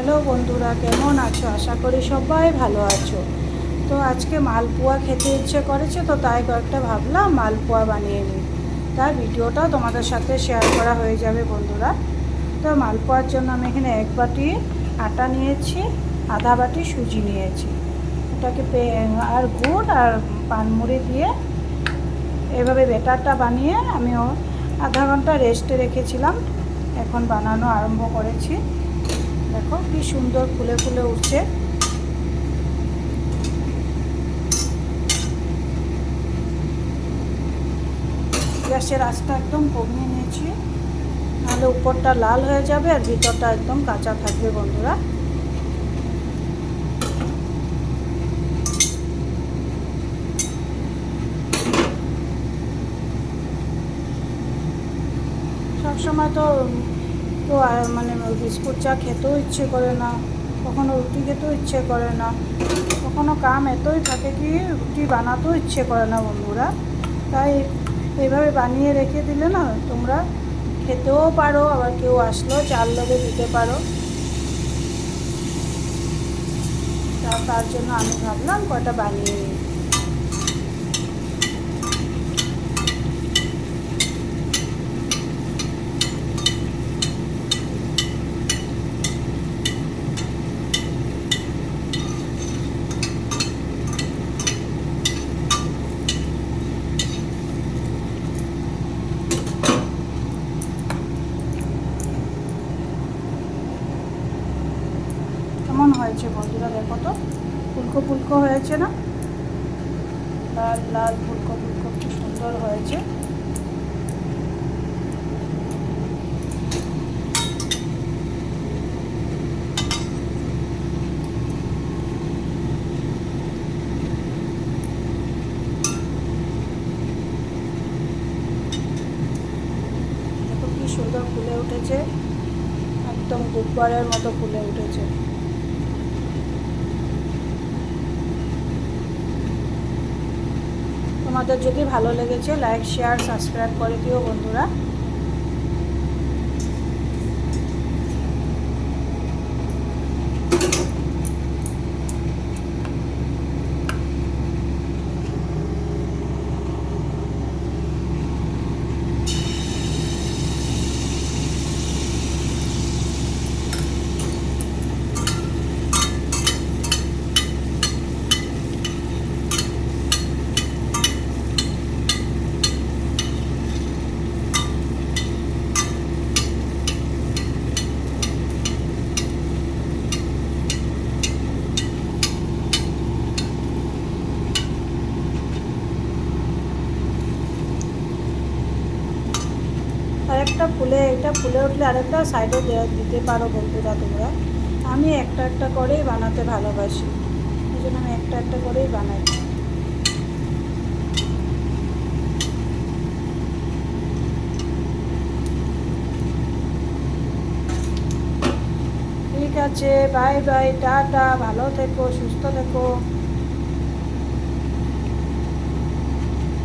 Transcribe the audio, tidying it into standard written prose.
Hello বন্ধুরা, কেমন আছো? আশা করি সবাই ভালো আছো। তো আজকে মালপোয়া খেতে ইচ্ছে করেছে, তো তাই কয়েকটা ভাবলাম মালপোয়া বানিয়ে নিই। তার ভিডিওটাও তোমাদের সাথে শেয়ার করা হয়ে যাবে বন্ধুরা। তো মালপোয়ার জন্য আমি এখানে 1 বাটি আটা নিয়েছি, আধা বাটি সুজি নিয়েছি। ওটাকে আর গুড় আর পানমুড়ি দিয়ে এভাবে ব্যাটারটা বানিয়ে আমিও আধা ঘন্টা রেস্টে রেখেছিলাম। এখন বানানো আরম্ভ করেছি। দেখো কি সুন্দর ফুলে ফুলে উঠছে। গ্যাসের আঁচটা একদম কমিয়ে নিয়েছি, নাহলে উপরটা লাল হয়ে যাবে আর ভিতরটা একদম কাঁচা থাকবে বন্ধুরা। সবসময় তো তো মানে বিস্কুট চা খেতেও ইচ্ছে করে না, কখনো রুটি খেতেও ইচ্ছে করে না, কখনো কাম এতই থাকে কি রুটি বানাতেও ইচ্ছে করে না বন্ধুরা। তাই এইভাবে বানিয়ে রেখে দিলে না তোমরা খেতেও পারো, আবার কেউ আসলেও চাল লগে দিতে পারো। তার জন্য আমি ভাবলাম কয়টা বানিয়ে নিই। কেমন হয়েছে বন্ধুরা, দেখো তো ফুলকো ফুলকো হয়েছে না? লাল লাল ফুলকো ফুলকো কি সুন্দর হয়েছে। দেখো কি সুন্দর ফুলে উঠেছে, একদম গুব্বারের মতো ফুলে উঠেছে। তোমাদের যদি ভালো লেগেছে লাইক শেয়ার সাবস্ক্রাইব করে দিও বন্ধুরা। আরেকটা এটা ফুলে উঠলে আরেকটা সাইডে দিতে পারো বন্ধুরা তোমরা। আমি একটা একটা করেই বানাতে ভালোবাসি, এই জন্য আমি একটা একটা করেই বানাই। ঠিক আছে, বাই বাই, টাটা, ভালো থেকো, সুস্থ থেকো।